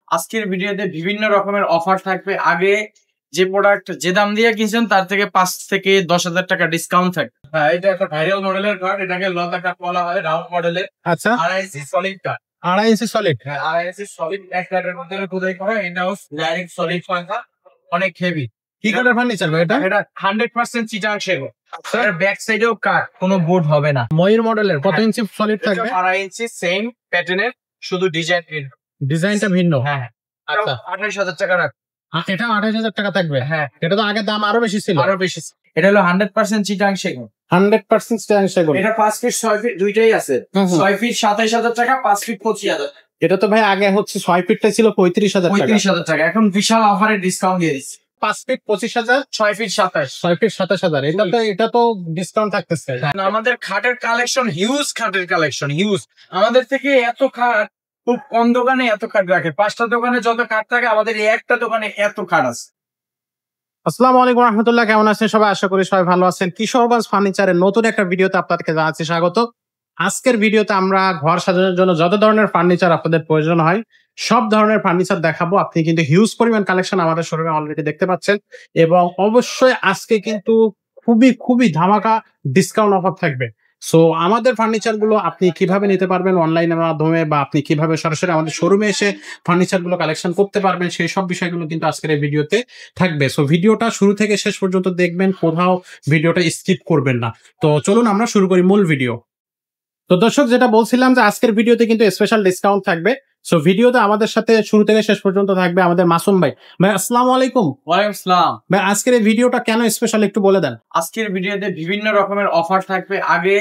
আজকের ভিডিওতে বিভিন্ন রকমের অফার থাকবে। আগে যে প্রোডাক্ট যে দাম দিয়ে কিনছেন তার থেকে 5 থেকে 10,000 টাকা ডিসকাউন্ট থাকবে। হ্যাঁ, এটা একটা ভাইরাল মডেলের কার্ড, এটাকে লতা কার্ড বলা হয়, রাউন্ড মডেলের। আচ্ছা, 2.5 ইঞ্চি সলিড কার্ড। 2.5 ইঞ্চি সলিড। হ্যাঁ, 2.5 ইঞ্চি সলিড এক কার্ডের মধ্যে খোদাই করা, এটাও ডাইরেক্ট সলিড পাঙ্খা, অনেক হেভি। কি কাঠের ফার্নিচার ভাই এটা? এটা 100% চিটাং সেগুন। এর ব্যাক সাইডেও কাঠ, কোনো বোর্ড হবে না। ময়ূর মডেলের কত ইঞ্চি সলিড থাকবে? 2.5 ইঞ্চি সেম প্যাটার্নের, শুধু ডিজাইনটা ভিন্ন। হ্যাঁ, আচ্ছা, 28,000 টাকা রাখ। এটা 28,000 টাকা থাকবে। হ্যাঁ, এটা তো আগের দাম আরো বেশি ছিল। আরো বেশি। এটা হলো 100% চিটাং সেগুন। 100% সেগুন। এটা 5 ফিট 6 ফিট দুইটাই আছে। 6 ফিট 27,000 টাকা, 5 ফিট 25,000। এটা তো ভাই আগে হচ্ছে 6 ফিটটা ছিল 35,000 টাকা। 35,000 টাকা, এখন বিশাল অফারে ডিসকাউন্ট দিয়ে দিচ্ছি। 5 ফিট 25,000, 6 ফিট 27। 6 ফিট 27,000। এটা তো ডিসকাউন্ট থাকতেছে। আমাদের খাটের কালেকশন হিউজ, খাটের কালেকশন হিউজ। আমাদের থেকে এত খাট খুব কম দোকানে এত খাট রাখে। 5টা দোকানে যত খাট থাকে, আমাদের এই একটা দোকানে এত খাট আছে। আসসালামু আলাইকুম রাহমাতুল্লাহ, কেমন আছেন সবাই? আশা করি সবাই ভালো আছেন। কিশোরগঞ্জ ফার্নিচারের নতুন একটা ভিডিওতে আপনাদেরকে জানাচ্ছি স্বাগত। আজকের ভিডিওতে আমরা ঘর সাজানোর জন্য যত ধরনের ফার্নিচার আপনাদের প্রয়োজন হয় সব ধরনের ফার্নিচার দেখাবো। আপনি কিন্তু হিউজ পরিমাণ কালেকশন আমাদের শোরুমে অলরেডি দেখতে পাচ্ছেন, এবং অবশ্যই আজকে কিন্তু খুবই ধামাকা ডিসকাউন্ট অফার থাকবে। সো আমাদের ফার্নিচার গুলো আপনি কিভাবে নিতে পারবেন অনলাইনের মাধ্যমে, বা আপনি কিভাবে সরাসরি আমাদের শোরুমে এসে ফার্নিচার গুলো কালেকশন করতে পারবেন, সেই সব বিষয়গুলো কিন্তু আজকের এই ভিডিওতে থাকবে। সো ভিডিওটা শুরু থেকে শেষ পর্যন্ত দেখবেন, কোথাও ভিডিওটা স্কিপ করবেন না। তো চলুন আমরা শুরু করি মূল ভিডিও। তো দর্শক, যেটা বলছিলাম যে আজকের ভিডিওতে কিন্তু স্পেশাল ডিসকাউন্ট থাকবে। সো ভিডিওতে আমাদের সাথে শুরু থেকে শেষ পর্যন্ত থাকবে আমাদের মাসুম ভাই। ভাই আসসালামু আলাইকুম। ওয়ালাইকুম আসসালাম। ভাই আজকের এই ভিডিওটা কেন স্পেশাল একটু বলে দেন। আজকের ভিডিওতে বিভিন্ন রকমের অফার থাকবে। আগে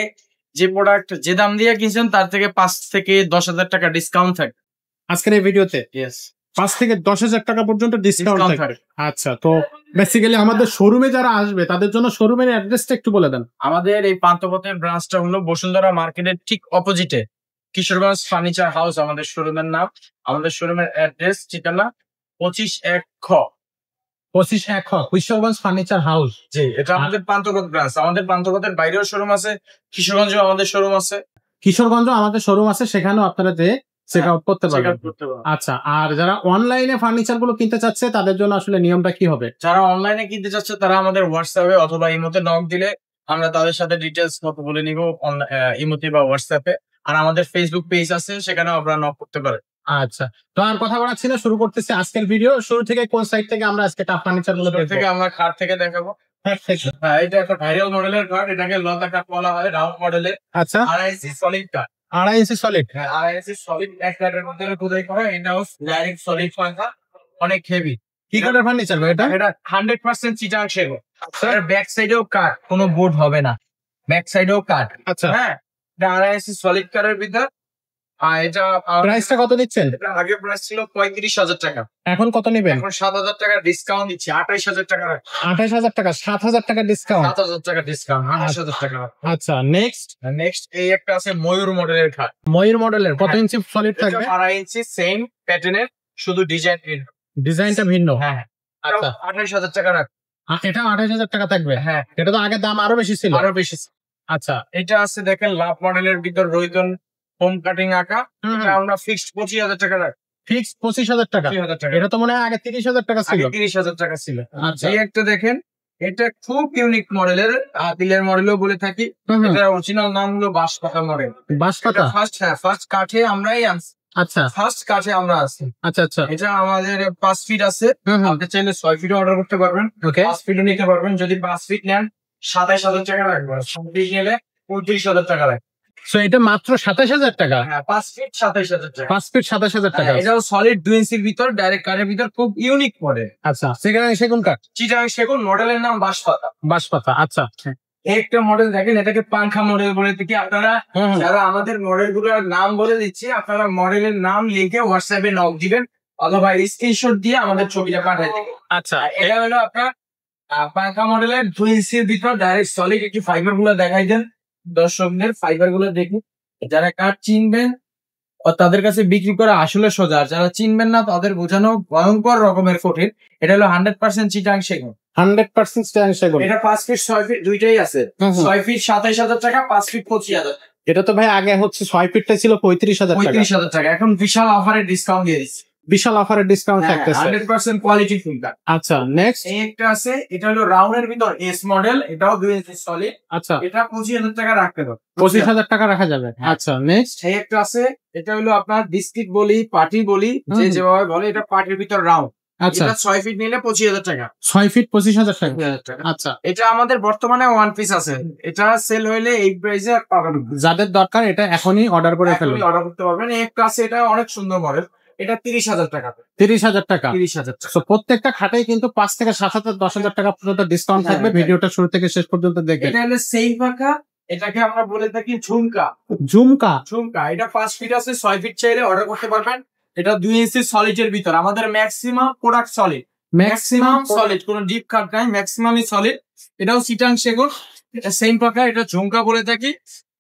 যে প্রোডাক্ট যে দাম দিয়ে কিনছেন তার থেকে 5 থেকে 10,000 টাকা ডিসকাউন্ট থাকবে আজকের এই ভিডিওতে। ইয়েস, 5 থেকে 10,000 টাকা পর্যন্ত ডিসকাউন্ট ডিসকাউন্ট থাকবে। থাকবে। আচ্ছা, তো বেসিক্যালি আমাদের শোরুমে যারা আসবে তাদের জন্য শোরুমের অ্যাড্রেসটা একটু বলে দেন। আমাদের এই পান্থপথের ব্রাঞ্চটা হলো বসুন্ধরা মার্কেটের ঠিক অপোজিটে, কিশোরগঞ্জ ফার্নিচার হাউস আমাদের শোরুমের নাম। আমাদের শোরুমের অ্যাড্রেস ঠিকানা 25-1 খ। 25-1 খ কিশোরগঞ্জ ফার্নিচার হাউস। জি, এটা আমাদের পান্থপথ ব্রাঞ্চ। আমাদের পান্থপথের বাইরেও শোরুম আছে, কিশোরগঞ্জেও আমাদের শোরুম আছে। কিশোরগঞ্জ আমাদের শোরুম আছে, সেখানেও আপনারা যে চেক আউট করতে পারবেন। আচ্ছা, আর যারা অনলাইনে ফার্নিচার গুলো কিনতে চাচ্ছে তাদের জন্য আসলে নিয়মটা কি হবে? যারা অনলাইনে কিনতে চাচ্ছে তারা আমাদের হোয়াটসঅ্যাপে অথবা ইমোতে নক দিলে আমরা তাদের সাথে ডিটেলস কথা বলে নিব ইমোতে বা হোয়াটসঅ্যাপে। আর আমাদের ফেসবুক পেজ আছে, সেখানেও আপনারা নক করতে পারেন। আচ্ছা, তো আর কথা বাড়াচ্ছি না, শুরু করতেছি আজকের ভিডিও। শুরু থেকে কোন সাইড থেকে আমরা আজকে টাপ ফার্নিচার গুলো দেখব? থেকে আমরা খাট থেকে দেখাবো। হ্যাঁ, এটা একটা ভাইরাল মডেলের কার্ড, এটাকে লতা কার্ড বলা হয়, রাউন্ড মডেলের। আচ্ছা, 2.5 ইঞ্চি সলিড কার্ড। 2.5 ইঞ্চি সলিড। হ্যাঁ, 2.5 ইঞ্চি সলিড এক কার্ডের মধ্যে খোদাই করা, এটাও ডাইরেক্ট সলিড পাঙ্খা, অনেক হেভি। কি কাঠের ফার্নিচার ভাই এটা? এটা 100% চিটাং সেগুন। এর ব্যাক সাইডেও কাঠ, কোনো বোর্ড হবে না। ব্যাক সাইডেও কাঠ। আচ্ছা, হ্যাঁ, এটা 2.5 ইঞ্চি সলিড কার্ডের ভিতর। আর এটা প্রাইসটা কত দিচ্ছেন? এটা আগে প্রাইস ছিল 35,000 টাকা, এখন কত নেবেন? এখন 7,000 টাকা ডিসকাউন্ট দিচ্ছি, 28,000 টাকা। 28,000 টাকা, 7,000 টাকা ডিসকাউন্ট। 7,000 টাকা ডিসকাউন্ট, 28,000 টাকা। আচ্ছা, নেক্সট এই একটা আছে ময়ূর মডেলের খাট। ময়ূর মডেলের কত ইঞ্চি সলিড থাকবে? 2.5 ইঞ্চি সেম প্যাটার্নের, শুধু ডিজাইনটা ভিন্ন। হ্যাঁ, আচ্ছা, 28,000 টাকা রাখ। এটা 28,000 টাকা থাকবে। হ্যাঁ, এটা তো আগের দাম আরো বেশি ছিল। আরো বেশি। আচ্ছা, এটা আছে দেখেন লাভ মডেলের ভিতর রইতন হোম কাটিং আঁকা। এটা আমরা ফিক্সড 25,000 টাকা রাখ। ফিক্স 25,000 টাকা। 25,000 টাকা। এটা তো মনে হয় আগে 30,000 টাকা ছিল। 30,000 টাকা ছিল। আচ্ছা, এই একটা দেখেন, এটা খুব ইউনিক মডেলের, দিলের মডেলও বলে থাকি। এটা অরিজিনাল নাম হলো বাঁশপাতা মডেল। বাঁশপাতা ফার্স্ট কাঠে আমরাই আনছি। আচ্ছা, ফার্স্ট কাঠে আমরা আছি। আচ্ছা, আচ্ছা। এটা আমাদের 5 ফিট আছে। আপনি চাইলে 6 ফিট অর্ডার করতে পারবেন, ওকে, 5 ফিটও নিতে পারবেন। যদি 5 ফিট নেন 27,000 টাকা রাখবো, 6 ফিট নিলে 29,000 টাকা রাখবো। সো এটা মাত্র 27,000 টাকা। হ্যাঁ, 5 ফিট 27,000 টাকা। 5 ফিট 27,000 টাকা। এটাও সলিড 2 ইঞ্চির ভিতর, ডাইরেক্ট কাঠের ভিতর, খুব ইউনিক মডেল। আচ্ছা, সেগুন কাঠ। চিটাং সেগুন, মডেলের নাম বাঁশপাতা। বাঁশপাতা। আচ্ছা, একটা মডেল দেখেন, এটাকে পাংখা মডেল বলে থাকি। আপনারা যারা আমাদের মডেল গুলোর নাম বলে দিচ্ছি, আপনারা মডেলের নাম লিখে হোয়াটসঅ্যাপে নক দিবেন অথবা স্ক্রিনশট দিয়ে আমাদের ছবিটা পাঠিয়ে দিবেন। আচ্ছা, এটা হলো আপনার পাংখা মডেলের 2 ইঞ্চির ভিতর ডাইরেক্ট সলিড। একটু ফাইবার গুলো দেখাই দেন দর্শকদের, ফাইবার গুলো দেখুন। যারা কাঠ চিনবেন তাদের কাছে বিক্রি করা আসলে সোজা, আর যারা চিনবেন না তাদের বোঝানো ভয়ঙ্কর রকমের কঠিন। এটা হলো 100% চিটাং সেগুন। 100% সেগুন। এটা 5 ফিট 6 ফিট দুইটাই আছে। 6 ফিট 27,000 টাকা, 5 ফিট 25,000। এটা তো ভাই আগে হচ্ছে 6 ফিটটা ছিল 35,000 টাকা। 35,000 টাকা, এখন বিশাল অফারে ডিসকাউন্ট দিয়ে দিচ্ছি। বিশাল অফারের ডিসকাউন্ট থাকতেছে। 100% কোয়ালিটি ফুল কাঠ। আচ্ছা নেক্সট এই একটা আছে, এটা হলো রাউন্ডের ভিতর এস মডেল, এটাও 2 ইঞ্চি সলিড। আচ্ছা এটা 25,000 টাকা রাখতে পারো। 25,000 টাকা রাখা যাবে। আচ্ছা নেক্সট এই একটা আছে, এটা হলো আপনার ডিস্ট্রিক্ট বলি, পার্টি বলি, যে যেভাবে বলে, এটা পার্টির ভিতর রাউন্ড। আচ্ছা এটা 6 ফিট নিলে 25,000 টাকা। 6 ফিট 25,000 টাকা। 25,000 টাকা। আচ্ছা এটা আমাদের বর্তমানে ওয়ান পিস আছে, এটা সেল হইলে এই প্রাইসে আর পাবেন না। যাদের দরকার এটা এখনই অর্ডার করে ফেলুন। অর্ডার করতে পারবেন। এই একটা আছে, এটা অনেক সুন্দর মডেল, এটা 30,000 টাকা। 30,000 টাকা। 30,000 টাকা। তো প্রত্যেকটা খাটেই কিন্তু 5 থেকে 7,000 10,000 টাকা পর্যন্ত ডিসকাউন্ট থাকবে। ভিডিওটা শুরু থেকে শেষ পর্যন্ত দেখবেন। এটা হলো সেই পাখা, এটাকে আমরা বলে থাকি ঝুমকা। ঝুমকা ঝুমকা, এটা 5 ফিট আছে, 6 ফিট চাইলে অর্ডার করতে পারবেন। এটা 2 ইঞ্চি সলিডের ভিতর, আমাদের maximum product solid, maximum solid, কোনো ডিপ কাট নাই, ম্যাক্সিমামই সলিড। এটাও চিটাং সেগুন, এটা সেম পাখা, এটা ঝুমকা বলে থাকি।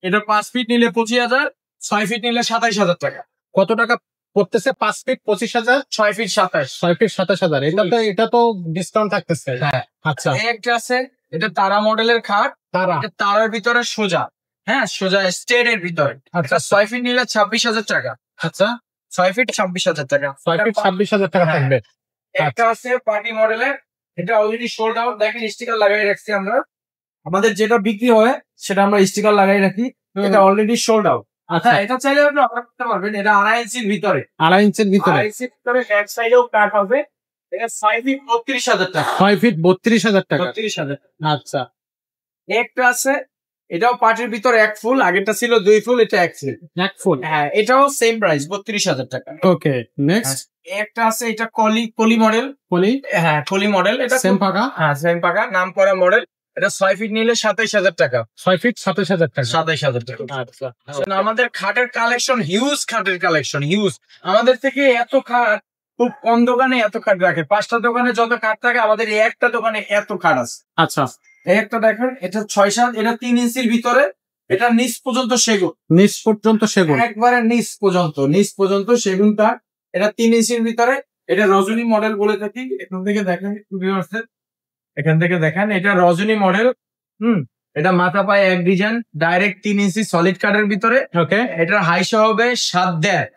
এটা 5 ফিট নিলে 25,000, 6 ফিট নিলে 27,000 টাকা। কত টাকা পড়তেছে? 5 ফিট 25,000, 6 ফিট 27, 6 ফিট 27,000। এটা তো ডিসকাউন্ট থাকতেছে। হ্যাঁ। আচ্ছা এই একটা আছে, এটা তারা মডেলের খাট, তারা এটা তারার ভিতরে সোজা, হ্যাঁ সোজা স্টেট এর ভিতরে। আচ্ছা 6 ফিট নিলে 26,000 টাকা। আচ্ছা 6 ফিট 26,000 টাকা। 6 ফিট 26,000 টাকা হ্যাঁ। থাকবে। একটা আছে পার্টি মডেলের, এটা অলরেডি সোল্ড আউট, দেখেন স্টিকার লাগাই রাখছি আমরা। আমাদের যেটা বিক্রি হয় সেটা আমরা স্টিকার লাগাই রাখি, এটা অলরেডি সোল্ড আউট। আচ্ছা হ্যাঁ, এটা চাইলে আপনি অর্ডার করতে পারবেন। এটা 2.5 ইঞ্চির ভিতরে, 2.5 ইঞ্চির ভিতরে, 2.5 ইঞ্চির ভিতরে এক সাইডেও কাট হবে। এটা 6 ফিট 32,000 টাকা। 6 ফিট 32,000 টাকা। 32,000। আচ্ছা একটা আছে, এটাও পার্টির ভিতর এক ফুল, আগেরটা ছিল 2 ফুল, এটা এক ফুল। এক ফুল। হ্যাঁ, এটাও সেম প্রাইস 32,000 টাকা। ওকে নেক্সট একটা আছে, এটা কলি মডেল। পলি, হ্যাঁ, কলি মডেল, এটা সেম পাকা। হ্যাঁ সেম পাকা, নাম করা মডেল। এটা 6 ফিট নিলে 27,000 টাকা। 6 ফিট 27,000 টাকা। 27,000 টাকা। আচ্ছা আমাদের খাটের কালেকশন হিউজ, খাটের কালেকশন হিউজ। আমাদের থেকে এত খাট খুব কম দোকানে এত খাট রাখে। 5টা দোকানে যত খাট থাকে, আমাদের এই একটা দোকানে এত খাট আছে। আচ্ছা এই একটা দেখেন, এটা 6-7, এটা 3 ইঞ্চির ভিতরে, এটা নিচ পর্যন্ত সেগুন, নিচ পর্যন্ত সেগুন। একবারে নিচ পর্যন্ত সেগুন কাঠ। এটা 3 ইঞ্চির ভিতরে, এটা রজনী মডেল বলে থাকি। এখান থেকে দেখেন, এখান থেকে দেখেন, এটা রজনী মডেল। এটা মাথা পায়ে এক ডিজাইন, ডাইরেক্ট 3 ইঞ্চি সলিড কাঠের ভিতরে। ওকে এটার হাইসা হবে 7.5,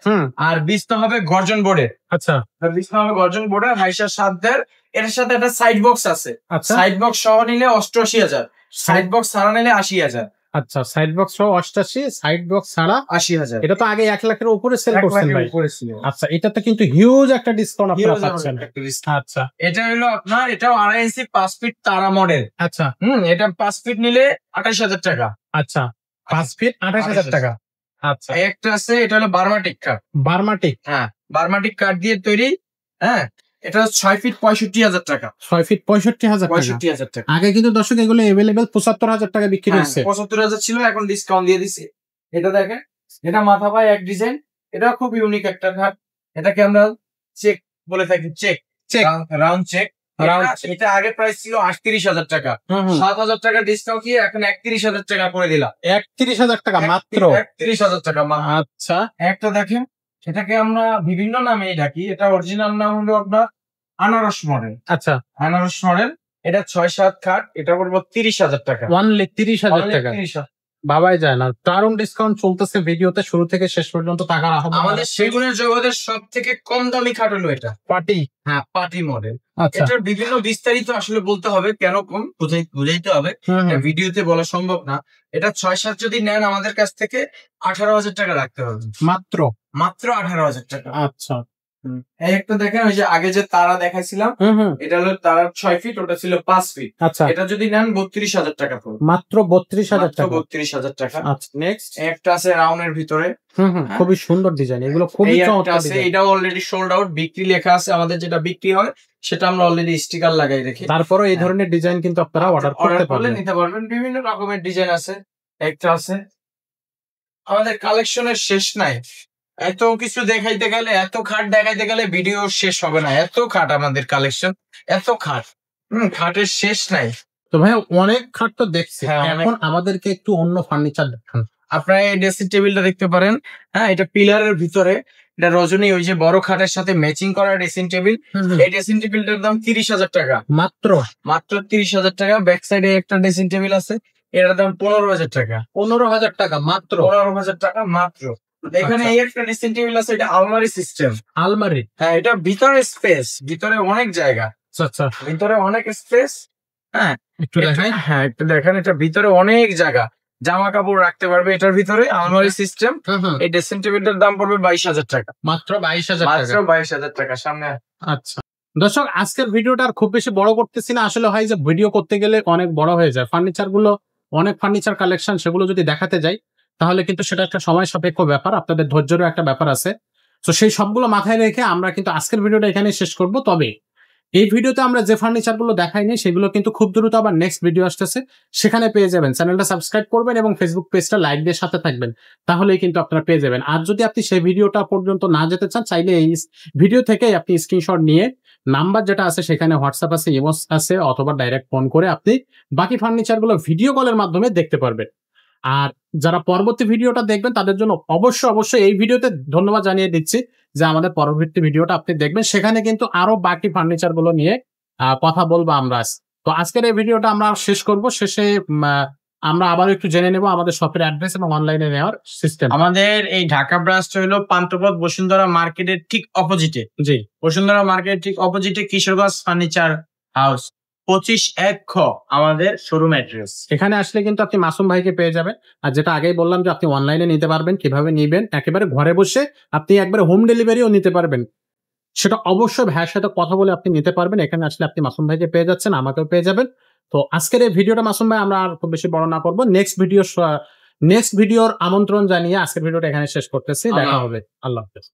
আর বিছনা হবে গর্জন বোর্ডের। আচ্ছা বিছনা হবে গর্জন বোর্ডের, হাইসা 7.5। এর সাথে একটা সাইড বক্স আছে। আচ্ছা সাইড বক্স সহ নিলে 88,000, সাইড বক্স ছাড়া নিলে 80,000। আচ্ছা সাইড বক্স সহ 88, সাইড বক্স ছাড়া 80,000। এটা তো আগে 1 লাখের উপরে সেল 1 করছেন লাখের ভাই। উপরে ছিল। আচ্ছা এটাতে কিন্তু হিউজ একটা ডিসকাউন্ট আপনারা Huge পাচ্ছেন। amount একটা discount। আচ্ছা এটা হলো আপনার, এটাও 2.5 ইঞ্চি 5 ফিট তারা মডেল। আচ্ছা এটা 5 ফিট নিলে 28,000 টাকা। আচ্ছা 5 ফিট 28,000 টাকা। আচ্ছা এই একটা আছে, এটা হলো বার্মাটিক কাঠ। বার্মাটিক, হ্যাঁ, বার্মাটিক কাঠ দিয়ে তৈরি। হ্যাঁ, এটা 6 ফিট 65,000 টাকা। 6 ফিট 65,000 টাকা। 65,000 টাকা। আগে কিন্তু দর্শক এগুলো এভেলেবেল 75,000 টাকা বিক্রি হচ্ছে। 75,000 ছিল, এখন ডিসকাউন্ট দিয়ে দিছি। এটা দেখেন, এটা মাথা পায়ে এক ডিজাইন, এটা খুব ইউনিক একটা কাঠ। এটাকে আমরা চেক বলে থাকি, চেক রাউন্ড চেক। এটা আগে প্রাইস ছিল 38,000 টাকা, 7,000 টাকা ডিসকাউন্ট দিয়ে এখন 31,000 টাকা করে দিলাম। 31,000 টাকা মাত্র। 31,000 টাকা। আচ্ছা একটা দেখেন, এটাকে আমরা বিভিন্ন নামে ডাকি। এটা অরিজিনাল নাম হলো আপনার আনারস মডেল। আচ্ছা আনারস মডেল, এটা 6-7 খাট, এটা পড়বো 30,000 টাকা। অনলি 30,000 টাকা। 30,000। বাবাই যায় না, দারুণ ডিসকাউন্ট চলতেছে ভিডিওতে শুরু থেকে শেষ পর্যন্ত টাকার আমাদের সেগুনের জগতের সব থেকে কম দামি খাট হলো এটা, পার্টি। হ্যাঁ পার্টি মডেল। আচ্ছা এটার বিভিন্ন বিস্তারিত আসলে বলতে হবে, কেন কম বুঝাইতে হবে, ভিডিওতে বলা সম্ভব না। এটা 6-7 যদি নেন আমাদের কাছ থেকে 18,000 টাকা রাখতে হবে, মাত্র 18,000 টাকা। আচ্ছা এই একটা দেখেন, ওই যে আগে যে তারা দেখাইছিলাম, এটা হলো তারা 6 ফিট, ওটা ছিল 5 ফিট। আচ্ছা এটা যদি নেন 32,000 টাকা পড়বে, মাত্র 32,000 টাকা। 32,000 টাকা। আচ্ছা নেক্সট একটা আছে রাউন্ডের ভিতরে, খুবই সুন্দর ডিজাইন, এগুলো খুবই এই একটা চমৎকার আছে, ডিজাইন। এটাও অলরেডি সোল্ড আউট, বিক্রি লেখা আছে। আমাদের যেটা বিক্রি হয় সেটা আমরা অলরেডি স্টিকার লাগাই রেখে, তারপরে এই ধরনের ডিজাইন কিন্তু আপনারা অর্ডার করতে করলে পারবেন। নিতে পারবেন। বিভিন্ন রকমের ডিজাইন আছে। একটা আছে, আমাদের কালেকশনের শেষ নাই। এত কিছু দেখাইতে গেলে, এত খাট দেখাইতে গেলে ভিডিও শেষ হবে না। এত খাট আমাদের কালেকশন, এত খাট, খাটের শেষ নাই। তো ভাই অনেক খাট তো দেখছি, হ্যাঁ, এখন আমাদেরকে একটু অন্য ফার্নিচার দেখান। আপনারা এই ড্রেসিং টেবিলটা দেখতে পারেন। হ্যাঁ, এটা পিলারের ভিতরে, এটা রজনী ওই যে বড় খাটের সাথে ম্যাচিং করা ড্রেসিং টেবিল। এই ড্রেসিং টেবিলটার দাম 30,000 টাকা, মাত্র 30,000 টাকা। ব্যাক সাইডে একটা ড্রেসিং টেবিল আছে, এটার দাম 15,000 টাকা। 15,000 টাকা মাত্র। 15,000 টাকা মাত্র। এখানে আচ্ছা। এই একটা ড্রেসিং টেবিল আছে, এটা আলমারি সিস্টেম। আলমারি। হ্যাঁ, এটা ভিতরে স্পেস, ভিতরে অনেক জায়গা, আচ্ছা আচ্ছা, ভিতরে অনেক স্পেস। হ্যাঁ, একটু দেখাই। হ্যাঁ একটু দেখেন, এটা ভিতরে অনেক জায়গা, জামা কাপড় রাখতে পারবে এটার ভিতরে, আলমারি সিস্টেম। এই ড্রেসিং টেবিলটার দাম পড়বে 22,000 টাকা, মাত্র 22,000 মাত্র টাকা। 22,000 টাকা। সামনে আচ্ছা দর্শক, আজকের ভিডিওটা আর খুব বেশি বড় করতেছি না, আসলে হয় যে ভিডিও করতে গেলে অনেক বড় হয়ে যায়। ফার্নিচার গুলো অনেক ফার্নিচার কালেকশন, সেগুলো যদি দেখাতে যাই তাহলে কিন্তু সেটা একটা সময় সাপেক্ষ ব্যাপার, আপনাদের ধৈর্যেরও একটা ব্যাপার আছে। তো সেই সবগুলো মাথায় রেখে আমরা কিন্তু আজকের ভিডিওটা এখানে শেষ করব। তবে এই ভিডিওতে আমরা যে ফার্নিচার গুলো দেখাইনি সেগুলো কিন্তু খুব দ্রুত আবার নেক্সট ভিডিও আসতেছে, সেখানে পেয়ে যাবেন। চ্যানেলটা সাবস্ক্রাইব করবেন এবং ফেসবুক পেজটা লাইক দিয়ে সাথে থাকবেন, তাহলেই কিন্তু আপনারা পেয়ে যাবেন। আর যদি আপনি সেই ভিডিওটা পর্যন্ত না যেতে চান, চাইলে এই ভিডিও থেকেই আপনি স্ক্রিনশট নিয়ে নাম্বার যেটা আছে সেখানে হোয়াটসঅ্যাপ আছে, ইমোস আছে, অথবা ডাইরেক্ট ফোন করে আপনি বাকি ফার্নিচার গুলো ভিডিও কলের মাধ্যমে দেখতে পারবেন। আর যারা পরবর্তী ভিডিওটা দেখবেন তাদের জন্য অবশ্যই এই ভিডিওতে ধন্যবাদ জানিয়ে দিচ্ছি যে আমাদের পরবর্তী ভিডিওটা আপনি দেখবেন, সেখানে কিন্তু আরো বাকি ফার্নিচার গুলো নিয়ে কথা বলবো আমরা আজ। তো আজকের এই ভিডিওটা আমরা শেষ করব, শেষে আমরা আবার একটু জেনে নেব আমাদের শপের অ্যাড্রেস এবং অনলাইনে নেওয়ার সিস্টেম। আমাদের এই ঢাকা ব্রাঞ্চটা হলো পান্থপথ বসুন্ধরা মার্কেটের ঠিক অপোজিটে। জি, বসুন্ধরা মার্কেটের ঠিক অপোজিটে কিশোরগঞ্জ ফার্নিচার হাউস 25 খ আমাদের শোরুম অ্যাড্রেস। এখানে আসলে কিন্তু আপনি মাসুম ভাইকে পেয়ে যাবেন। আর যেটা আগেই বললাম যে আপনি অনলাইনে নিতে পারবেন, কিভাবে নিবেন, একেবারে ঘরে বসে আপনি একবারে হোম ডেলিভারিও নিতে পারবেন, সেটা অবশ্যই ভাইয়ের সাথে কথা বলে আপনি নিতে পারবেন। এখানে আসলে আপনি মাসুম ভাইকে পেয়ে যাচ্ছেন, আমাকেও পেয়ে যাবেন। তো আজকের এই ভিডিওটা মাসুম ভাই আমরা আর খুব বেশি বড় না করবো, নেক্সট ভিডিওর আমন্ত্রণ জানিয়ে আজকের ভিডিওটা এখানে শেষ করতেছি। দেখা হবে, আল্লাহ হাফেজ।